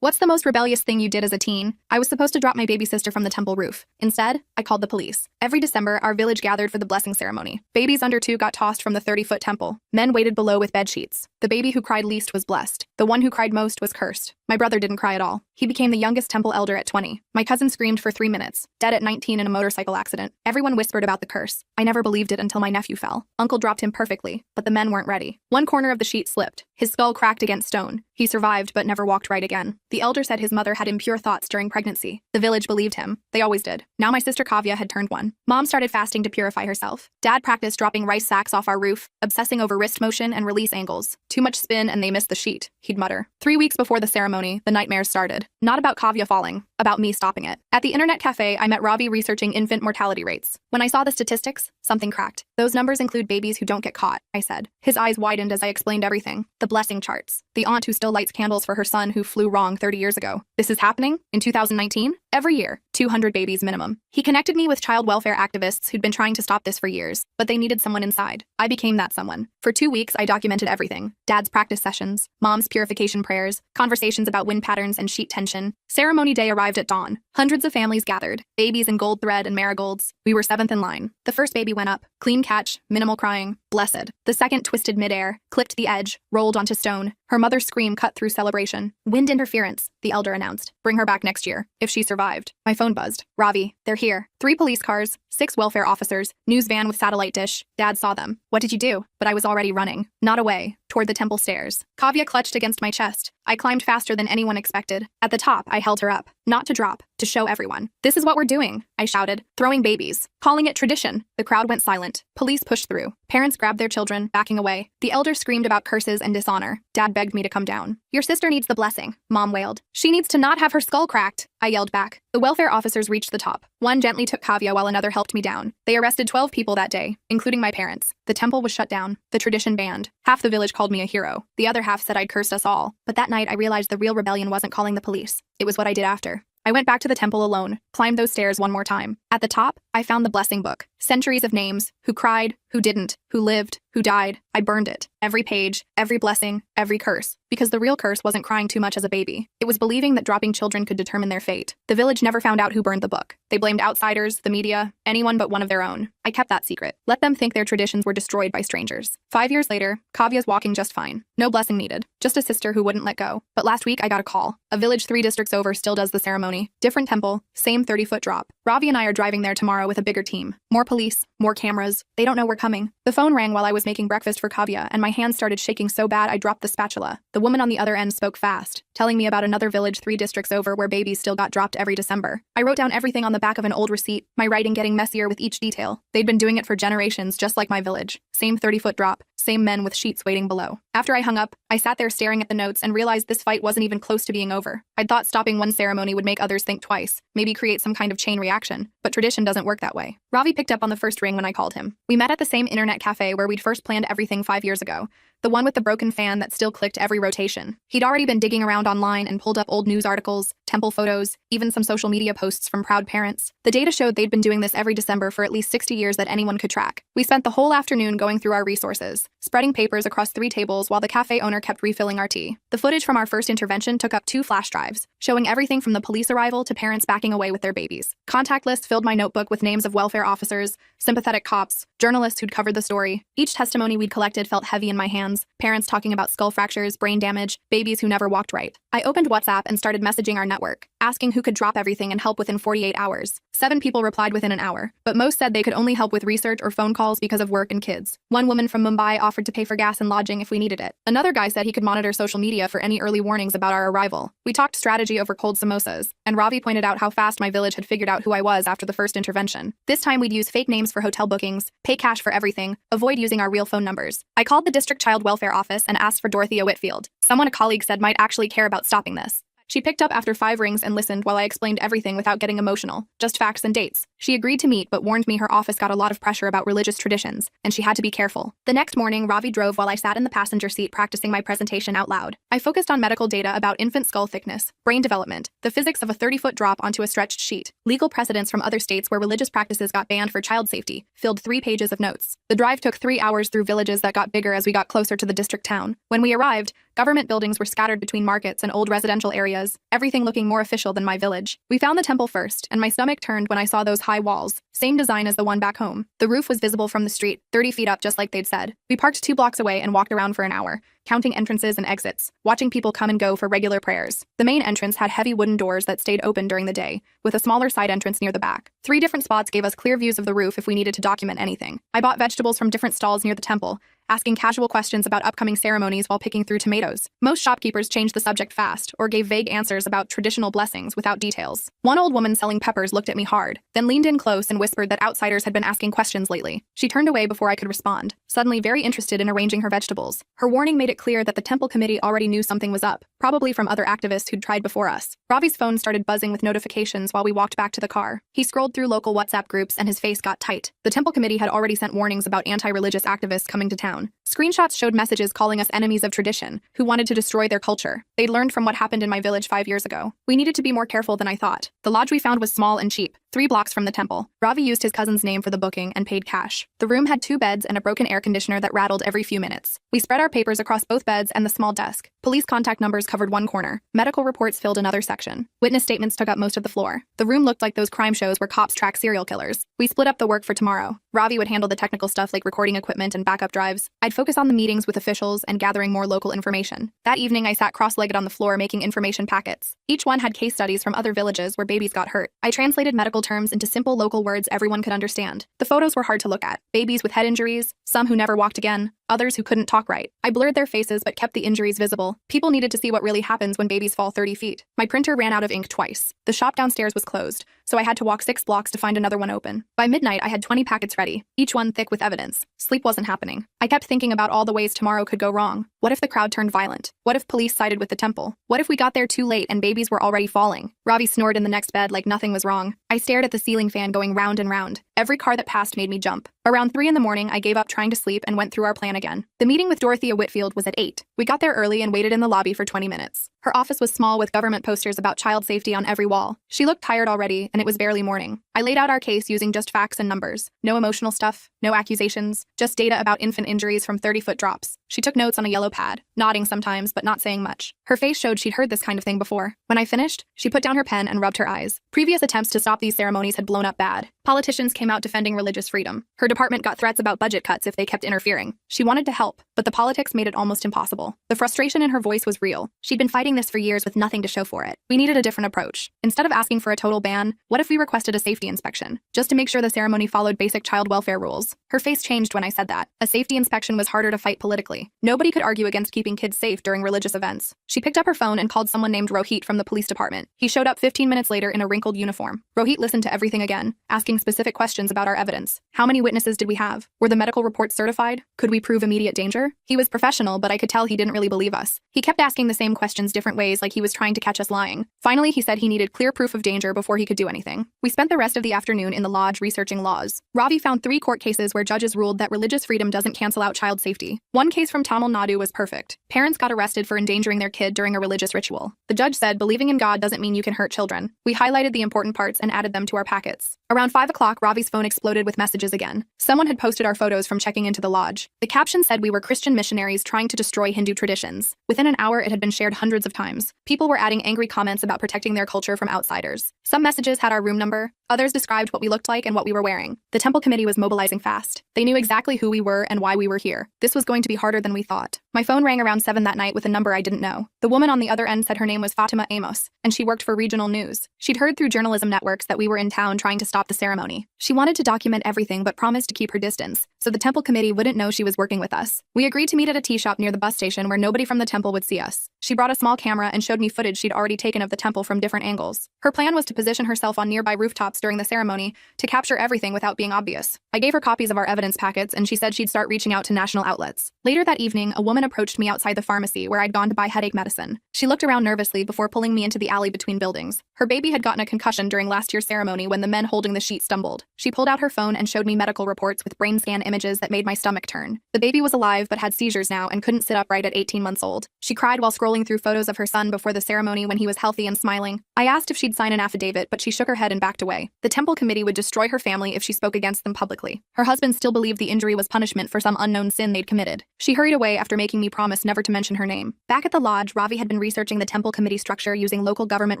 What's the most rebellious thing you did as a teen? I was supposed to drop my baby sister from the temple roof. Instead, I called the police. Every December, our village gathered for the blessing ceremony. Babies under 2 got tossed from the 30-foot temple. Men waited below with bed sheets. The baby who cried least was blessed. The one who cried most was cursed. My brother didn't cry at all. He became the youngest temple elder at 20. My cousin screamed for 3 minutes, dead at 19 in a motorcycle accident. Everyone whispered about the curse. I never believed it until my nephew fell. Uncle dropped him perfectly, but the men weren't ready. One corner of the sheet slipped. His skull cracked against stone. He survived but never walked right again. The elder said his mother had impure thoughts during pregnancy. The village believed him. They always did. Now my sister Kavya had turned 1. Mom started fasting to purify herself. Dad practiced dropping rice sacks off our roof, obsessing over wrist motion and release angles. Too much spin and they missed the sheet, he'd mutter. 3 weeks before the ceremony, the nightmares started. Not about Kavya falling, about me stopping it. At the internet cafe, I met Ravi researching infant mortality rates. When I saw the statistics, something cracked. Those numbers include babies who don't get caught, I said. His eyes widened as I explained everything. The blessing charts. The aunt who still lights candles for her son who flew wrong 30 years ago. This is happening? In 2019? Every year, 200 babies minimum. He connected me with child welfare activists who'd been trying to stop this for years, but they needed someone inside. I became that someone. For 2 weeks, I documented everything. Dad's practice sessions, mom's purification prayers, conversations about wind patterns and sheet tension. Ceremony day arrived at dawn. Hundreds of families gathered, babies in gold thread and marigolds. We were 7th in line. The first baby went up. Clean catch, minimal crying, blessed. The second twisted midair, clipped the edge, rolled onto stone. Her mother's scream cut through celebration. Wind interference, the elder announced. Bring her back next year, if she survived. My phone buzzed. Ravi, they're here. 3 police cars, 6 welfare officers, news van with satellite dish. Dad saw them. What did you do? But I was already running. Not away, toward the temple stairs. Kavya clutched against my chest. I climbed faster than anyone expected. At the top, I held her up. Not to drop, to show everyone. This is what we're doing, I shouted, throwing babies, calling it tradition. The crowd went silent. Police pushed through. Parents grabbed their children, backing away. The elder screamed about curses and dishonor. Dad begged me to come down. Your sister needs the blessing, Mom wailed. She needs to not have her skull cracked, I yelled back. The welfare officers reached the top. One gently took Kavya while another helped me down. They arrested 12 people that day, including my parents. The temple was shut down. The tradition banned. Half the village called me a hero. The other half said I'd cursed us all. But that night I realized the real rebellion wasn't calling the police. It was what I did after. I went back to the temple alone, climbed those stairs one more time. At the top, I found the blessing book. Centuries of names, who cried, who didn't, who lived, who died. I burned it. Every page, every blessing, every curse. Because the real curse wasn't crying too much as a baby. It was believing that dropping children could determine their fate. The village never found out who burned the book. They blamed outsiders, the media, anyone but one of their own. I kept that secret. Let them think their traditions were destroyed by strangers. 5 years later, Kavya's walking just fine. No blessing needed. Just a sister who wouldn't let go. But last week I got a call. A village 3 districts over still does the ceremony. Different temple, same 30-foot drop. Ravi and I are driving there tomorrow with a bigger team. More police, more cameras. They don't know we're coming. The phone rang while I was making breakfast for Kavya, and my hands started shaking so bad I dropped the spatula. The woman on the other end spoke fast, telling me about another village 3 districts over where babies still got dropped every December. I wrote down everything on the back of an old receipt, my writing getting messier with each detail. They'd been doing it for generations, just like my village. Same 30-foot drop, same men with sheets waiting below. After I hung up, I sat there staring at the notes and realized this fight wasn't even close to being over. I'd thought stopping one ceremony would make others think twice, maybe create some kind of chain reaction, but tradition doesn't work that way. Ravi picked up on the first ring when I called him. We met at the same internet cafe where we'd first planned everything 5 years ago. The one with the broken fan that still clicked every rotation. He'd already been digging around online and pulled up old news articles, temple photos, even some social media posts from proud parents. The data showed they'd been doing this every December for at least 60 years that anyone could track. We spent the whole afternoon going through our resources, spreading papers across 3 tables while the cafe owner kept refilling our tea. The footage from our first intervention took up 2 flash drives, showing everything from the police arrival to parents backing away with their babies. Contact lists filled my notebook with names of welfare officers, sympathetic cops, journalists who'd covered the story. Each testimony we'd collected felt heavy in my hands. Parents talking about skull fractures, brain damage, babies who never walked right. I opened WhatsApp and started messaging our network, asking who could drop everything and help within 48 hours. 7 people replied within an hour, but most said they could only help with research or phone calls because of work and kids. One woman from Mumbai offered to pay for gas and lodging if we needed it. Another guy said he could monitor social media for any early warnings about our arrival. We talked strategy over cold samosas, and Ravi pointed out how fast my village had figured out who I was after the first intervention. This time we'd use fake names for hotel bookings, pay cash for everything, avoid using our real phone numbers. I called the district child welfare office and asked for Dorothea Whitfield, someone a colleague said might actually care about stopping this. She picked up after 5 rings and listened while I explained everything without getting emotional, just facts and dates. She agreed to meet but warned me her office got a lot of pressure about religious traditions, and she had to be careful. The next morning, Ravi drove while I sat in the passenger seat practicing my presentation out loud. I focused on medical data about infant skull thickness, brain development, the physics of a 30-foot drop onto a stretched sheet, legal precedents from other states where religious practices got banned for child safety, filled 3 pages of notes. The drive took 3 hours through villages that got bigger as we got closer to the district town. When we arrived, Government buildings were scattered between markets and old residential areas, everything looking more official than my village. We found the temple first, and my stomach turned when I saw those high walls, same design as the one back home. The roof was visible from the street, 30 feet up just like they'd said. We parked 2 blocks away and walked around for an hour, counting entrances and exits, watching people come and go for regular prayers. The main entrance had heavy wooden doors that stayed open during the day, with a smaller side entrance near the back. 3 different spots gave us clear views of the roof if we needed to document anything. I bought vegetables from different stalls near the temple, asking casual questions about upcoming ceremonies while picking through tomatoes. Most shopkeepers changed the subject fast or gave vague answers about traditional blessings without details. One old woman selling peppers looked at me hard, then leaned in close and whispered that outsiders had been asking questions lately. She turned away before I could respond, suddenly very interested in arranging her vegetables. Her warning made it clear that the temple committee already knew something was up, probably from other activists who'd tried before us. Ravi's phone started buzzing with notifications while we walked back to the car. He scrolled through local WhatsApp groups and his face got tight. The temple committee had already sent warnings about anti-religious activists coming to town. Screenshots showed messages calling us enemies of tradition, who wanted to destroy their culture. They'd learned from what happened in my village 5 years ago. We needed to be more careful than I thought. The lodge we found was small and cheap, 3 blocks from the temple. Ravi used his cousin's name for the booking and paid cash. The room had 2 beds and a broken air conditioner that rattled every few minutes. We spread our papers across both beds and the small desk. Police contact numbers covered one corner. Medical reports filled another section. Witness statements took up most of the floor. The room looked like those crime shows where cops track serial killers. We split up the work for tomorrow. Ravi would handle the technical stuff like recording equipment and backup drives. I'd focus on the meetings with officials and gathering more local information. That evening, I sat cross-legged on the floor making information packets. Each one had case studies from other villages where babies got hurt. I translated medical terms into simple local words everyone could understand. The photos were hard to look at. Babies with head injuries, some who never walked again, others who couldn't talk right. I blurred their faces but kept the injuries visible. People needed to see what really happens when babies fall 30 feet. My printer ran out of ink twice. The shop downstairs was closed, so I had to walk 6 blocks to find another one open. By midnight, I had 20 packets ready, each one thick with evidence. Sleep wasn't happening. I kept thinking about all the ways tomorrow could go wrong. What if the crowd turned violent? What if police sided with the temple? What if we got there too late and babies were already falling? Ravi snored in the next bed like nothing was wrong. I stared at the ceiling fan going round and round. Every car that passed made me jump. Around 3 in the morning, I gave up trying to sleep and went through our plan again. The meeting with Dorothea Whitfield was at 8. We got there early and waited in the lobby for 20 minutes. Her office was small with government posters about child safety on every wall. She looked tired already, and it was barely morning. I laid out our case using just facts and numbers. No emotional stuff, no accusations, just data about infant injuries from 30-foot drops. She took notes on a yellow pad, nodding sometimes but not saying much. Her face showed she'd heard this kind of thing before. When I finished, she put down her pen and rubbed her eyes. Previous attempts to stop these ceremonies had blown up bad. Politicians came out defending religious freedom. Her department got threats about budget cuts if they kept interfering. She wanted to help, but the politics made it almost impossible. The frustration in her voice was real. She'd been fighting this for years with nothing to show for it. We needed a different approach. Instead of asking for a total ban, what if we requested a safety inspection, just to make sure the ceremony followed basic child welfare rules? Her face changed when I said that. A safety inspection was harder to fight politically. Nobody could argue against keeping kids safe during religious events. She picked up her phone and called someone named Rohit from the police department. He showed up 15 minutes later in a wrinkled uniform. Rohit listened to everything again, asking specific questions about our evidence. How many witnesses did we have? Were the medical reports certified? Could we prove immediate danger? He was professional, but I could tell he didn't really believe us. He kept asking the same questions different ways, like he was trying to catch us lying. Finally, he said he needed clear proof of danger before he could do anything. We spent the rest of the afternoon in the lodge researching laws. Ravi found 3 court cases where judges ruled that religious freedom doesn't cancel out child safety. One case from Tamil Nadu was perfect. Parents got arrested for endangering their kid during a religious ritual. The judge said believing in God doesn't mean you can hurt children. We highlighted the important parts and added them to our packets. Around 5 o'clock, Ravi's phone exploded with messages again. Someone had posted our photos from checking into the lodge. The caption said we were Christian missionaries trying to destroy Hindu traditions. Within an hour, it had been shared hundreds of times. People were adding angry comments about protecting their culture from outsiders. Some messages had our room number. Others described what we looked like and what we were wearing. The temple committee was mobilizing fast. They knew exactly who we were and why we were here. This was going to be harder than we thought. My phone rang around 7 that night with a number I didn't know. The woman on the other end said her name was Fatima Amos, and she worked for regional news. She'd heard through journalism networks that we were in town trying to stop the ceremony. She wanted to document everything but promised to keep her distance, so the temple committee wouldn't know she was working with us. We agreed to meet at a tea shop near the bus station where nobody from the temple would see us. She brought a small camera and showed me footage she'd already taken of the temple from different angles. Her plan was to position herself on nearby rooftops during the ceremony to capture everything without being obvious. I gave her copies of our evidence packets, and she said she'd start reaching out to national outlets. Later that evening, a woman approached me outside the pharmacy where I'd gone to buy headache medicine. She looked around nervously before pulling me into the alley between buildings. Her baby had gotten a concussion during last year's ceremony when the men holding the sheet stumbled. She pulled out her phone and showed me medical reports with brain scan images that made my stomach turn. The baby was alive but had seizures now and couldn't sit upright at 18 months old. She cried while scrolling through photos of her son before the ceremony when he was healthy and smiling. I asked if she'd sign an affidavit, but she shook her head and backed away. The temple committee would destroy her family if she spoke against them publicly. Her husband still believed the injury was punishment for some unknown sin they'd committed. She hurried away after making me promise never to mention her name. Back at the lodge, Ravi had been researching the temple committee structure using local government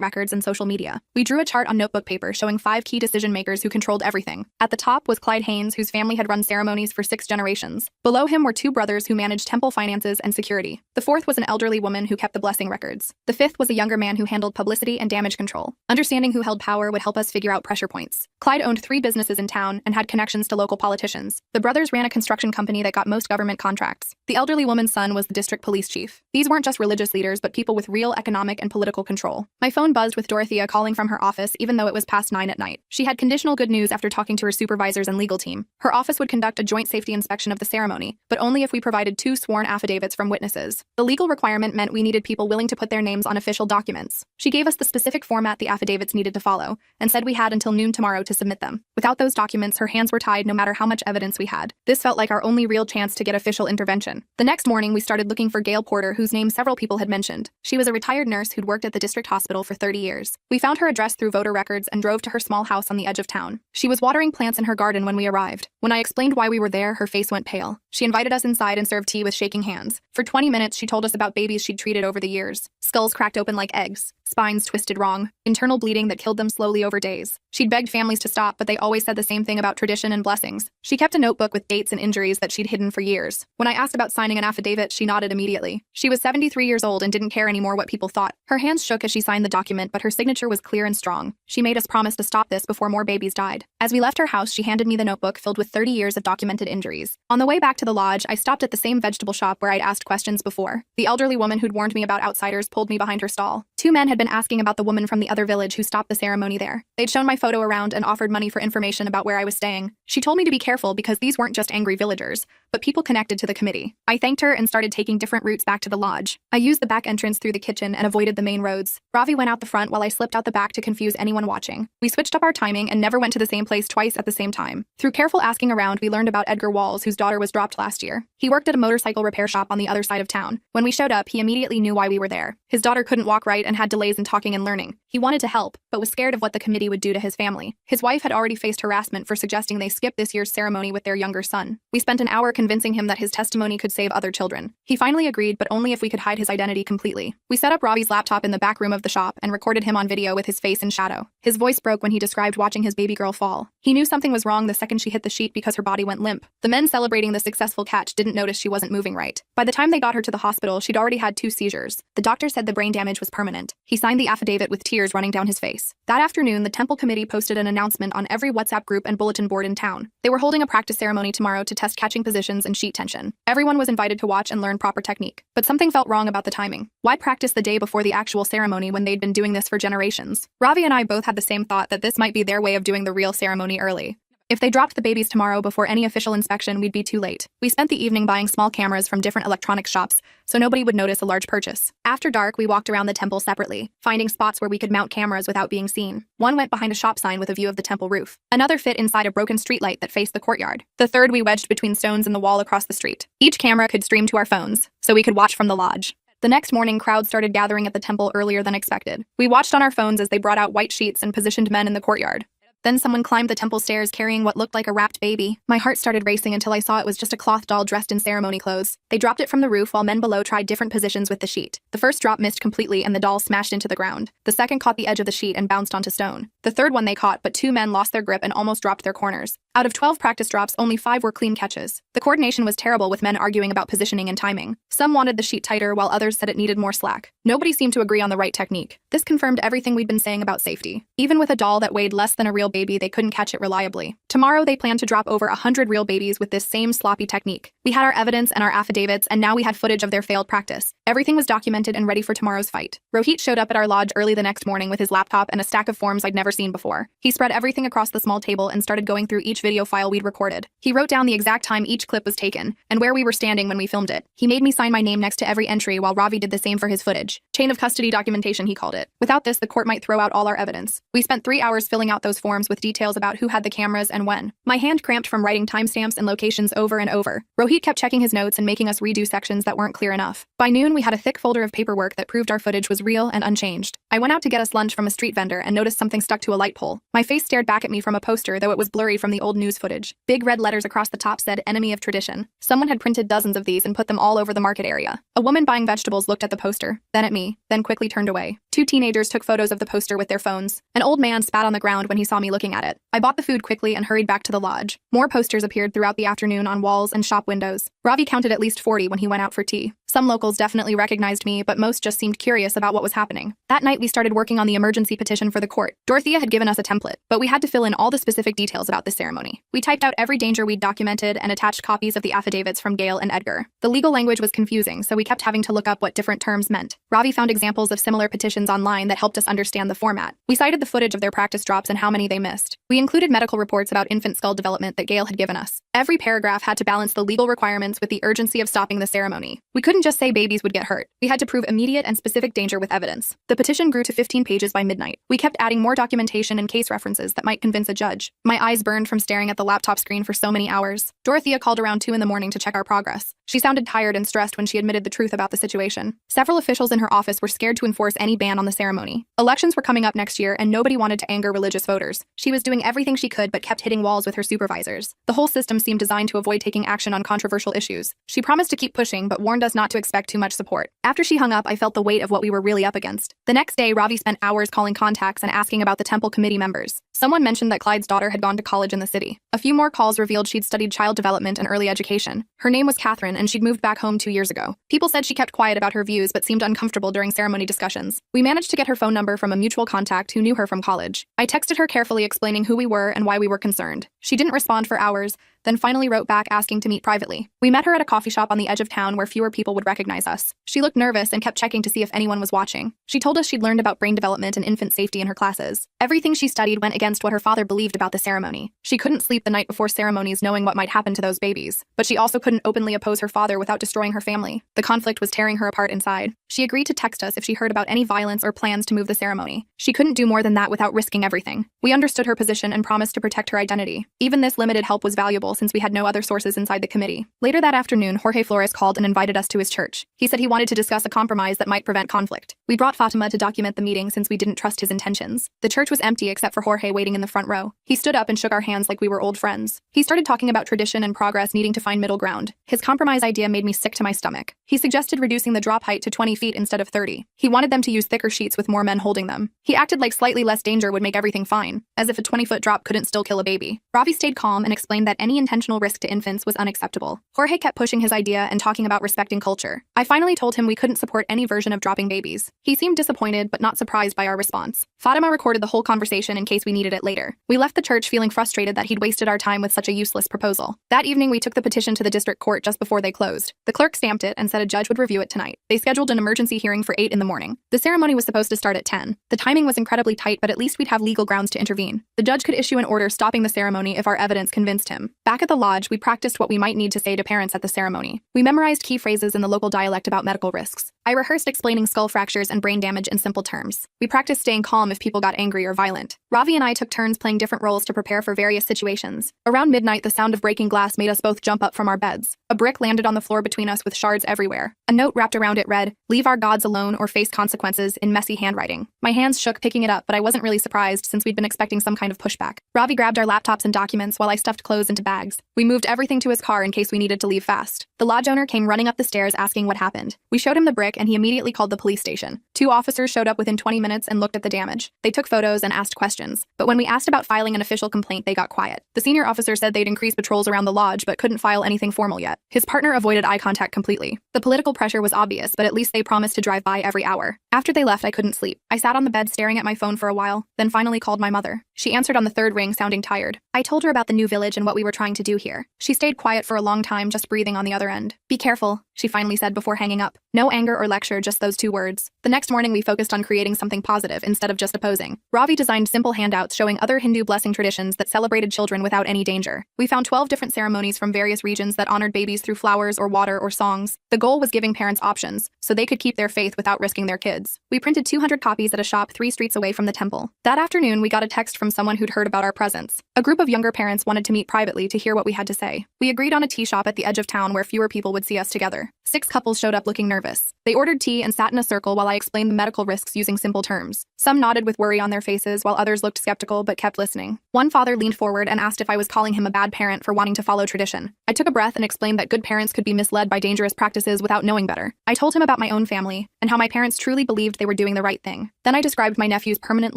records and social media. We drew a chart on notebook paper showing 5 key decision makers who controlled everything. At the top was Clyde Haynes, whose family had run ceremonies for 6 generations. Below him were 2 brothers who managed temple finances and security. The 4th was an elderly woman who kept the blessing records. The 5th was a younger man who handled publicity and damage control. Understanding who held power would help us figure out pressure points. Clyde owned 3 businesses in town and had connections to local politicians. The brothers ran a construction company that got most government contracts. The elderly woman's son was the district police chief. These weren't just religious leaders, but people with real economic and political control. My phone buzzed with Dorothea calling from her office even though it was past 9 at night. She had conditional good news after talking to her supervisors and legal team. Her office would conduct a joint safety inspection of the ceremony, but only if we provided 2 sworn affidavits from witnesses. The legal requirement meant we needed people willing to put their names on official documents. She gave us the specific format the affidavits needed to follow, and said we had until noon tomorrow to submit them. Without those documents, her hands were tied no matter how much evidence we had. This felt like our only real chance to get official intervention. The next morning, we started looking for Gail Porter, whose name several people had mentioned. She was a retired nurse who'd worked at the district hospital for 30 years. We found her address through voter records and drove to her small house on the edge of town. She was watering plants in her garden when we arrived. When I explained why we were there, her face went pale. She invited us inside and served tea with shaking hands. For 20 minutes, she told us about babies she'd treated over the years. Skulls cracked open like eggs, spines twisted wrong, internal bleeding that killed them slowly over days. She'd begged families to stop, but they always said the same thing about tradition and blessings. She kept a notebook with dates and injuries that she'd hidden for years. When I asked about signing an affidavit, she nodded immediately. She was 73 years old and didn't care anymore what people thought. Her hands shook as she signed the document, but her signature was clear and strong. She made us promise to stop this before more babies died. As we left her house, she handed me the notebook filled with 30 years of documented injuries. On the way back to the lodge, I stopped at the same vegetable shop where I'd asked questions before. The elderly woman who'd warned me about outsiders pulled me behind her stall. 2 men had been asking about the woman from the other village who stopped the ceremony there. They'd shown my photo around and offered money for information about where I was staying. She told me to be careful because these weren't just angry villagers, but people connected to the committee. I thanked her and started taking different routes back to the lodge. I used the back entrance through the kitchen and avoided the main roads. Ravi went out the front while I slipped out the back to confuse anyone watching. We switched up our timing and never went to the same place twice at the same time. Through careful asking around, we learned about Edgar Walls, whose daughter was dropped last year. He worked at a motorcycle repair shop on the other side of town. When we showed up, he immediately knew why we were there. His daughter couldn't walk right and had delays in talking and learning. He wanted to help, but was scared of what the committee would do to his family. His wife had already faced harassment for suggesting they skip this year's ceremony with their younger son. We spent an hour convincing him that his testimony could save other children. He finally agreed, but only if we could hide his identity completely. We set up Ravi's laptop in the back room of the shop and recorded him on video with his face in shadow. His voice broke when he described watching his baby girl fall. He knew something was wrong the second she hit the sheet because her body went limp. The men celebrating the successful catch didn't notice she wasn't moving right. By the time they got her to the hospital, she'd already had 2 seizures. The doctor said the brain damage was permanent. He signed the affidavit with tears running down his face. That afternoon, the temple committee posted an announcement on every WhatsApp group and bulletin board in town. They were holding a practice ceremony tomorrow to test catching positions and sheet tension. Everyone was invited to watch and learn proper technique. But something felt wrong about the timing. Why practice the day before the actual ceremony when they'd been doing this for generations? Ravi and I both had the same thought that this might be their way of doing the real ceremony early. If they dropped the babies tomorrow before any official inspection, we'd be too late. We spent the evening buying small cameras from different electronics shops, so nobody would notice a large purchase. After dark, we walked around the temple separately, finding spots where we could mount cameras without being seen. One went behind a shop sign with a view of the temple roof. Another fit inside a broken streetlight that faced the courtyard. The third we wedged between stones in the wall across the street. Each camera could stream to our phones, so we could watch from the lodge. The next morning, crowds started gathering at the temple earlier than expected. We watched on our phones as they brought out white sheets and positioned men in the courtyard. Then someone climbed the temple stairs carrying what looked like a wrapped baby. My heart started racing until I saw it was just a cloth doll dressed in ceremony clothes. They dropped it from the roof while men below tried different positions with the sheet. The first drop missed completely and the doll smashed into the ground. The second caught the edge of the sheet and bounced onto stone. The third one they caught, but 2 men lost their grip and almost dropped their corners. Out of 12 practice drops, only 5 were clean catches. The coordination was terrible, with men arguing about positioning and timing. Some wanted the sheet tighter while others said it needed more slack. Nobody seemed to agree on the right technique. This confirmed everything we'd been saying about safety. Even with a doll that weighed less than a real baby, they couldn't catch it reliably. Tomorrow, they plan to drop over 100 real babies with this same sloppy technique. We had our evidence and our affidavits, and now we had footage of their failed practice. Everything was documented and ready for tomorrow's fight. Rohit showed up at our lodge early the next morning with his laptop and a stack of forms I'd never seen seen before. He spread everything across the small table and started going through each video file we'd recorded. He wrote down the exact time each clip was taken and where we were standing when we filmed it. He made me sign my name next to every entry while Ravi did the same for his footage. Chain of custody documentation, he called it. Without this, the court might throw out all our evidence. We spent 3 hours filling out those forms with details about who had the cameras and when. My hand cramped from writing timestamps and locations over and over. Rohit kept checking his notes and making us redo sections that weren't clear enough. By noon, we had a thick folder of paperwork that proved our footage was real and unchanged. I went out to get us lunch from a street vendor and noticed something stuck to a light pole. My face stared back at me from a poster, though it was blurry from the old news footage. Big red letters across the top said "Enemy of Tradition." Someone had printed dozens of these and put them all over the market area. A woman buying vegetables looked at the poster, then at me, then quickly turned away. 2 teenagers took photos of the poster with their phones. An old man spat on the ground when he saw me looking at it. I bought the food quickly and hurried back to the lodge. More posters appeared throughout the afternoon on walls and shop windows. Ravi counted at least 40 when he went out for tea. Some locals definitely recognized me, but most just seemed curious about what was happening. That night, we started working on the emergency petition for the court. Dorothea had given us a template, but we had to fill in all the specific details about the ceremony. We typed out every danger we'd documented and attached copies of the affidavits from Gail and Edgar. The legal language was confusing, so we kept having to look up what different terms meant. Ravi found examples of similar petitions online that helped us understand the format. We cited the footage of their practice drops and how many they missed. We included medical reports about infant skull development that Gail had given us. Every paragraph had to balance the legal requirements with the urgency of stopping the ceremony. We couldn't just say babies would get hurt. We had to prove immediate and specific danger with evidence. The petition grew to 15 pages by midnight. We kept adding more documentation and case references that might convince a judge. My eyes burned from staring at the laptop screen for so many hours. Dorothea called around 2 in the morning to check our progress. She sounded tired and stressed when she admitted the truth about the situation. Several officials in her office were scared to enforce any ban on the ceremony. Elections were coming up next year, and nobody wanted to anger religious voters. She was doing everything she could but kept hitting walls with her supervisors. The whole system seemed designed to avoid taking action on controversial issues. She promised to keep pushing, but warned us not to expect too much support. After she hung up, I felt the weight of what we were really up against. The next day, Ravi spent hours calling contacts and asking about the temple committee members. Someone mentioned that Clyde's daughter had gone to college in the city. A few more calls revealed she'd studied child development and early education. Her name was Catherine, and she'd moved back home 2 years ago. People said she kept quiet about her views but seemed uncomfortable during ceremony discussions. We managed to get her phone number from a mutual contact who knew her from college. I texted her carefully explaining who we were and why we were concerned. She didn't respond for hours, then finally wrote back asking to meet privately. We met her at a coffee shop on the edge of town where fewer people would recognize us. She looked nervous and kept checking to see if anyone was watching. She told us she'd learned about brain development and infant safety in her classes. Everything she studied went against what her father believed about the ceremony. She couldn't sleep the night before ceremonies knowing what might happen to those babies, but she also couldn't openly oppose her father without destroying her family. The conflict was tearing her apart inside. She agreed to text us if she heard about any violence or plans to move the ceremony. She couldn't do more than that without risking everything. We understood her position and promised to protect her identity. Even this limited help was valuable since we had no other sources inside the committee. Later that afternoon, Jorge Flores called and invited us to his church. He said he wanted to discuss a compromise that might prevent conflict. We brought Fatima to document the meeting since we didn't trust his intentions. The church was empty except for Jorge waiting in the front row. He stood up and shook our hands like we were old friends. He started talking about tradition and progress needing to find middle ground. His compromise idea made me sick to my stomach. He suggested reducing the drop height to 20 feet instead of 30. He wanted them to use thicker sheets with more men holding them. He acted like slightly less danger would make everything fine, as if a 20-foot drop couldn't still kill a baby. Ravi stayed calm and explained that any intentional risk to infants was unacceptable. Jorge kept pushing his idea and talking about respecting culture. I finally told him we couldn't support any version of dropping babies. He seemed disappointed but not surprised by our response. Fatima recorded the whole conversation in case we needed it later. We left the church feeling frustrated that he'd wasted our time with such a useless proposal. That evening, we took the petition to the district court just before they closed. The clerk stamped it and said a judge would review it tonight. They scheduled an emergency hearing for 8 in the morning. The ceremony was supposed to start at 10. The timing was incredibly tight, but at least we'd have legal grounds to intervene. The judge could issue an order stopping the ceremony if our evidence convinced him. Back at the lodge, we practiced what we might need to say to parents at the ceremony. We memorized key phrases in the local dialect about medical risks. I rehearsed explaining skull fractures and brain damage in simple terms. We practiced staying calm if people got angry or violent. Ravi and I took turns playing different roles to prepare for various situations. Around midnight, the sound of breaking glass made us both jump up from our beds. A brick landed on the floor between us with shards everywhere. A note wrapped around it read, "Leave our gods alone or face consequences," in messy handwriting. My hands shook picking it up, but I wasn't really surprised since we'd been expecting some kind of pushback. Ravi grabbed our laptops and documents while I stuffed clothes into bags. We moved everything to his car in case we needed to leave fast. The lodge owner came running up the stairs asking what happened. We showed him the brick and he immediately called the police station. 2 officers showed up within 20 minutes and looked at the damage. They took photos and asked questions, but when we asked about filing an official complaint, they got quiet. The senior officer said they'd increase patrols around the lodge but couldn't file anything formal yet. His partner avoided eye contact completely. The political pressure was obvious, but at least they promised to drive by every hour. After they left, I couldn't sleep. I sat on the bed staring at my phone for a while, then finally called my mother. She answered on the 3rd ring, sounding tired. I told her about the new village and what we were trying to do here. She stayed quiet for a long time, just breathing on the other end. "Be careful," she finally said before hanging up. No anger or lecture, just those 2 words. The next morning, we focused on creating something positive instead of just opposing. Ravi designed simple handouts showing other Hindu blessing traditions that celebrated children without any danger. We found 12 different ceremonies from various regions that honored babies through flowers or water or songs. The goal was giving parents options, so they could keep their faith without risking their kids. We printed 200 copies at a shop 3 streets away from the temple. That afternoon, we got a text from someone who'd heard about our presence. A group of younger parents wanted to meet privately to hear what we had to say. We agreed on a tea shop at the edge of town where fewer people would see us together. 6 couples showed up looking nervous. They ordered tea and sat in a circle while I explained the medical risks using simple terms. Some nodded with worry on their faces while others looked skeptical but kept listening. One father leaned forward and asked if I was calling him a bad parent for wanting to follow tradition. I took a breath and explained that good parents could be misled by dangerous practices without knowing better. I told him about my own family and how my parents truly believed they were doing the right thing. Then I described my nephew's permanent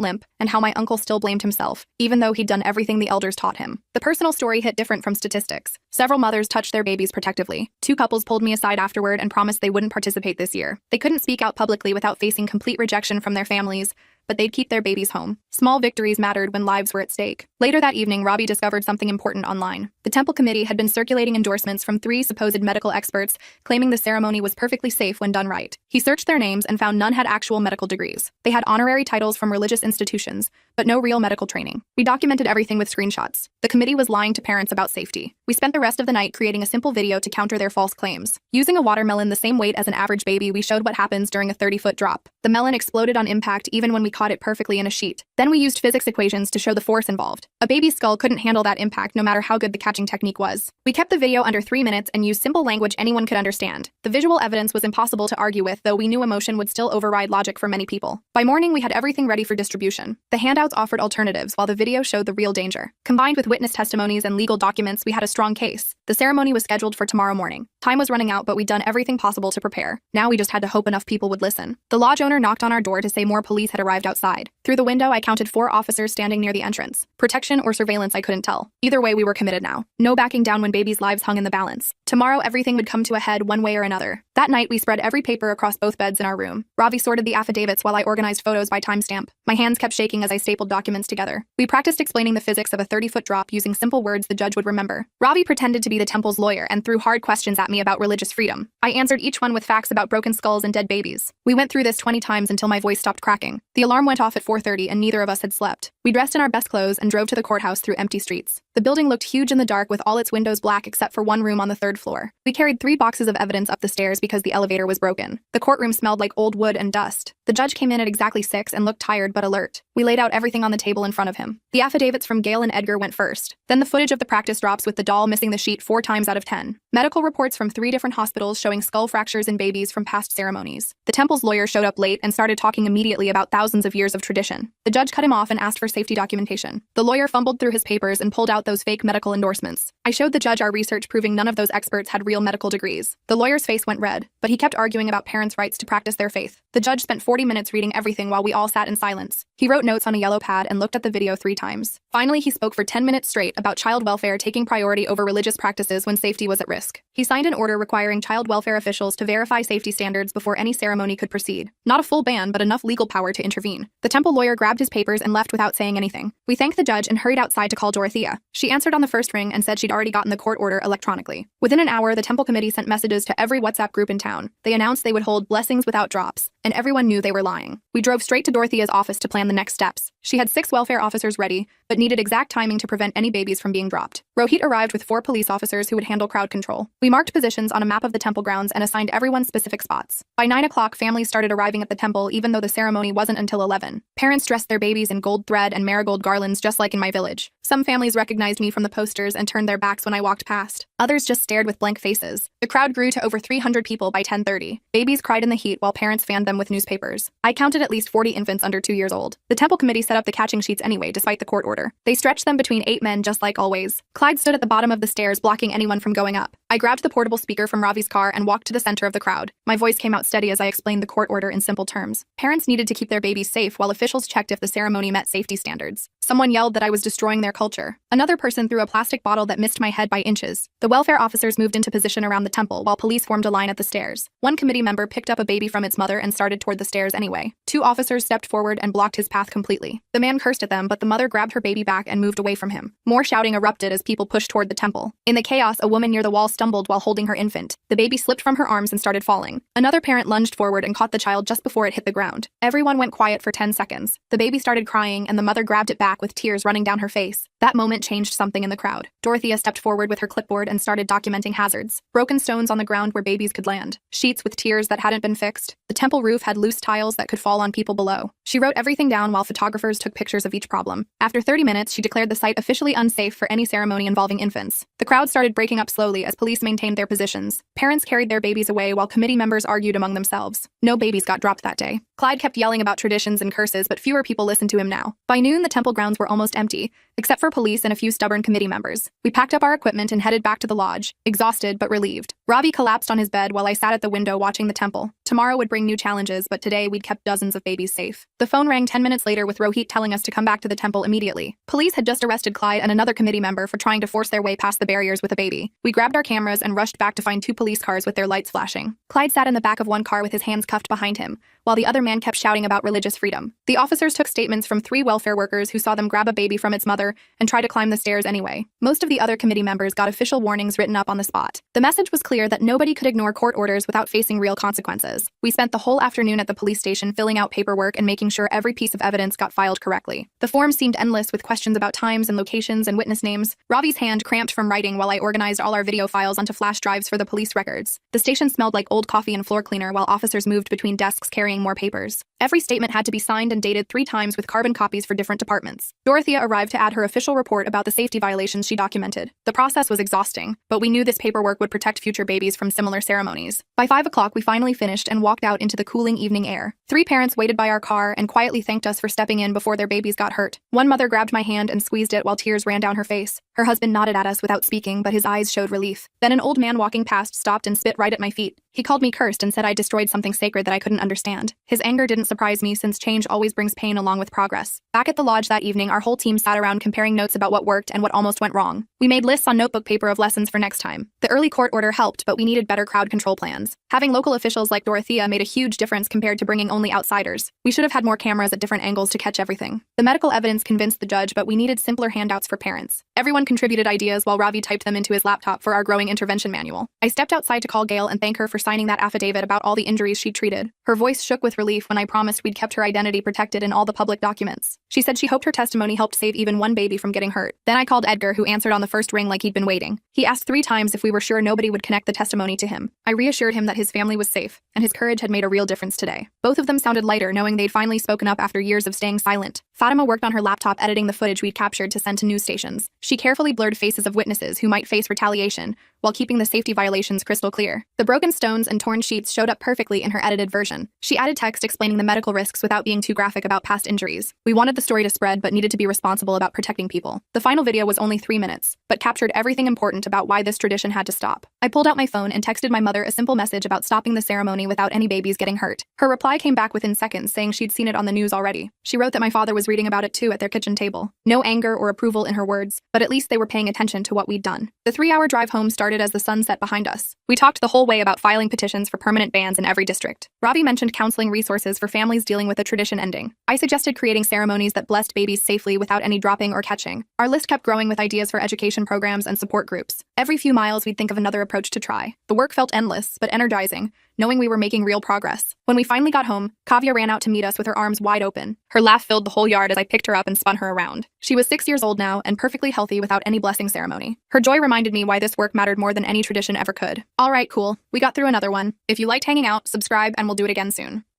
limp and how my uncle still blamed himself, even though he'd done everything the elders taught him. The personal story hit different from statistics. Several mothers touched their babies protectively. 2 couples pulled me aside afterward and promised they wouldn't participate this year. They couldn't speak out publicly without facing complete rejection from their families, but they'd keep their babies home. Small victories mattered when lives were at stake. Later that evening, Robbie discovered something important online. The temple committee had been circulating endorsements from 3 supposed medical experts, claiming the ceremony was perfectly safe when done right. He searched their names and found none had actual medical degrees. They had honorary titles from religious institutions, but no real medical training. We documented everything with screenshots. The committee was lying to parents about safety. We spent the rest of the night creating a simple video to counter their false claims. Using a watermelon the same weight as an average baby, we showed what happens during a 30-foot drop. The melon exploded on impact even when we caught it perfectly in a sheet. Then we used physics equations to show the force involved. A baby's skull couldn't handle that impact no matter how good the catching technique was. We kept the video under 3 minutes and used simple language anyone could understand. The visual evidence was impossible to argue with, though we knew emotion would still override logic for many people. By morning, we had everything ready for distribution. The handouts offered alternatives while the video showed the real danger. Combined with witness testimonies and legal documents, we had a strong case. The ceremony was scheduled for tomorrow morning. Time was running out, but we'd done everything possible to prepare. Now we just had to hope enough people would listen. The lodge owner knocked on our door to say more police had arrived outside. Through the window, I counted 4 officers standing near the entrance. Protection or surveillance, I couldn't tell. Either way, we were committed now. No backing down when babies' lives hung in the balance. Tomorrow, everything would come to a head one way or another. That night, we spread every paper across both beds in our room. Ravi sorted the affidavits while I organized photos by timestamp. My hands kept shaking as I stapled documents together. We practiced explaining the physics of a 30-foot drop using simple words the judge would remember. Ravi pretended to be the temple's lawyer and threw hard questions at me about religious freedom. I answered each one with facts about broken skulls and dead babies. We went through this 20 times until my voice stopped cracking. The alarm went off at 4:30 and neither of us had slept. We dressed in our best clothes and drove to the courthouse through empty streets. The building looked huge in the dark with all its windows black except for one room on the 3rd floor. We carried 3 boxes of evidence up the stairs because the elevator was broken. The courtroom smelled like old wood and dust. The judge came in at exactly 6 and looked tired but alert. We laid out everything on the table in front of him. The affidavits from Gail and Edgar went first. Then the footage of the practice drops with the doll missing the sheet 4 times out of 10. Medical reports from 3 different hospitals showing skull fractures in babies from past ceremonies. The temple's lawyer showed up late and started talking immediately about thousands of years of tradition. The judge cut him off and asked for safety documentation. The lawyer fumbled through his papers and pulled out those fake medical endorsements. I showed the judge our research proving none of those experts had real medical degrees. The lawyer's face went red, but he kept arguing about parents' rights to practice their faith. The judge spent 40 minutes reading everything while we all sat in silence. He wrote notes on a yellow pad and looked at the video 3 times. Finally, he spoke for 10 minutes straight about child welfare taking priority over religious practices when safety was at risk. He signed an order requiring child welfare officials to verify safety standards before any ceremony could proceed. Not a full ban, but enough legal power to intervene. The temple lawyer grabbed his papers and left without saying anything. We thanked the judge and hurried outside to call Dorothea. She answered on the first ring and said she'd already gotten the court order electronically. Within an hour, the temple committee sent messages to every WhatsApp group in town. They announced they would hold blessings without drops, and everyone knew they were lying. We drove straight to Dorothea's office to plan the next steps. She had 6 welfare officers ready, but needed exact timing to prevent any babies from being dropped. Rohit arrived with 4 police officers who would handle crowd control. We marked positions on a map of the temple grounds and assigned everyone specific spots. By 9 o'clock, families started arriving at the temple even though the ceremony wasn't until 11. Parents dressed their babies in gold thread and marigold garlands just like in my village. Some families recognized me from the posters and turned their backs when I walked past. Others just stared with blank faces. The crowd grew to over 300 people by 10:30. Babies cried in the heat while parents fanned them with newspapers. I counted at least 40 infants under 2 years old. The temple committee set up the catching sheets anyway, despite the court order. They stretched them between 8 men just like always. Clyde stood at the bottom of the stairs, blocking anyone from going up. I grabbed the portable speaker from Ravi's car and walked to the center of the crowd. My voice came out steady as I explained the court order in simple terms. Parents needed to keep their babies safe while officials checked if the ceremony met safety standards. Someone yelled that I was destroying their culture. Another person threw a plastic bottle that missed my head by inches. The welfare officers moved into position around the temple while police formed a line at the stairs. One committee member picked up a baby from its mother and started toward the stairs anyway. Two officers stepped forward and blocked his path completely. The man cursed at them, but the mother grabbed her baby back and moved away from him. More shouting erupted as people pushed toward the temple. In the chaos, a woman near the wall stumbled while holding her infant. The baby slipped from her arms and started falling. Another parent lunged forward and caught the child just before it hit the ground. Everyone went quiet for 10 seconds. The baby started crying and the mother grabbed it back with tears running down her face. That moment changed something in the crowd. Dorothea stepped forward with her clipboard and started documenting hazards. Broken stones on the ground where babies could land. Sheets with tears that hadn't been fixed. The temple roof had loose tiles that could fall on people below. She wrote everything down while photographers took pictures of each problem. After 30 minutes, she declared the site officially unsafe for any ceremony involving infants. The crowd started breaking up slowly as police maintained their positions. Parents carried their babies away while committee members argued among themselves. No babies got dropped that day. Clyde kept yelling about traditions and curses, but fewer people listened to him now. By noon, the temple grounds were almost empty, except for police and a few stubborn committee members. We packed up our equipment and headed back to the lodge, exhausted but relieved. Ravi collapsed on his bed while I sat at the window watching the temple. Tomorrow would bring new challenges, but today we'd kept dozens of babies safe. The phone rang 10 minutes later with Rohit telling us to come back to the temple immediately. Police had just arrested Clyde and another committee member for trying to force their way past the barriers with a baby. We grabbed our cameras and rushed back to find two police cars with their lights flashing. Clyde sat in the back of one car with his hands cuffed behind him, while the other man kept shouting about religious freedom. The officers took statements from 3 welfare workers who saw them grab a baby from its mother and try to climb the stairs anyway. Most of the other committee members got official warnings written up on the spot. The message was clear that nobody could ignore court orders without facing real consequences. We spent the whole afternoon at the police station filling out paperwork and making sure every piece of evidence got filed correctly. The forms seemed endless with questions about times and locations and witness names. Ravi's hand cramped from writing while I organized all our video files onto flash drives for the police records. The station smelled like old coffee and floor cleaner while officers moved between desks carrying more papers. Every statement had to be signed and dated 3 times with carbon copies for different departments. Dorothea arrived to add her official report about the safety violations she documented. The process was exhausting, but we knew this paperwork would protect future babies from similar ceremonies. By 5 o'clock, we finally finished and walked out into the cooling evening air. 3 parents waited by our car and quietly thanked us for stepping in before their babies got hurt. One mother grabbed my hand and squeezed it while tears ran down her face. Her husband nodded at us without speaking, but his eyes showed relief. Then an old man walking past stopped and spit right at my feet. He called me cursed and said I destroyed something sacred that I couldn't understand. His anger didn't surprise me since change always brings pain along with progress. Back at the lodge that evening, our whole team sat around comparing notes about what worked and what almost went wrong. We made lists on notebook paper of lessons for next time. The early court order helped, but we needed better crowd control plans. Having local officials like Dorothea made a huge difference compared to bringing only outsiders. We should have had more cameras at different angles to catch everything. The medical evidence convinced the judge, but we needed simpler handouts for parents. Everyone contributed ideas while Ravi typed them into his laptop for our growing intervention manual. I stepped outside to call Gail and thank her for signing that affidavit about all the injuries she'd treated. Her voice shook with relief when I promised we'd kept her identity protected in all the public documents. She said she hoped her testimony helped save even one baby from getting hurt. Then I called Edgar, who answered on the first ring like he'd been waiting. He asked 3 times if we were sure nobody would connect the testimony to him. I reassured him that his family was safe, and his courage had made a real difference today. Both of them sounded lighter, knowing they'd finally spoken up after years of staying silent. Fatima worked on her laptop editing the footage we'd captured to send to news stations. She carefully blurred faces of witnesses who might face retaliation, while keeping the safety violations crystal clear. The broken stones and torn sheets showed up perfectly in her edited version. She added text explaining the medical risks without being too graphic about past injuries. We wanted the story to spread, but needed to be responsible about protecting people. The final video was only 3 minutes, but captured everything important about why this tradition had to stop. I pulled out my phone and texted my mother a simple message about stopping the ceremony without any babies getting hurt. Her reply came back within seconds, saying she'd seen it on the news already. She wrote that my father was reading about it too at their kitchen table. No anger or approval in her words, but at least they were paying attention to what we'd done. The 3-hour drive home started as the sun set behind us. We talked the whole way about filing petitions for permanent bans in every district. Ravi mentioned counseling resources for families dealing with a tradition ending. I suggested creating ceremonies that blessed babies safely without any dropping or catching. Our list kept growing with ideas for education programs and support groups. Every few miles, we'd think of another approach to try. The work felt endless, but energizing, knowing we were making real progress. When we finally got home, Kavya ran out to meet us with her arms wide open. Her laugh filled the whole yard as I picked her up and spun her around. She was 6 years old now and perfectly healthy without any blessing ceremony. Her joy reminded me why this work mattered more than any tradition ever could. All right, cool. We got through another one. If you liked hanging out, subscribe and we'll do it again soon.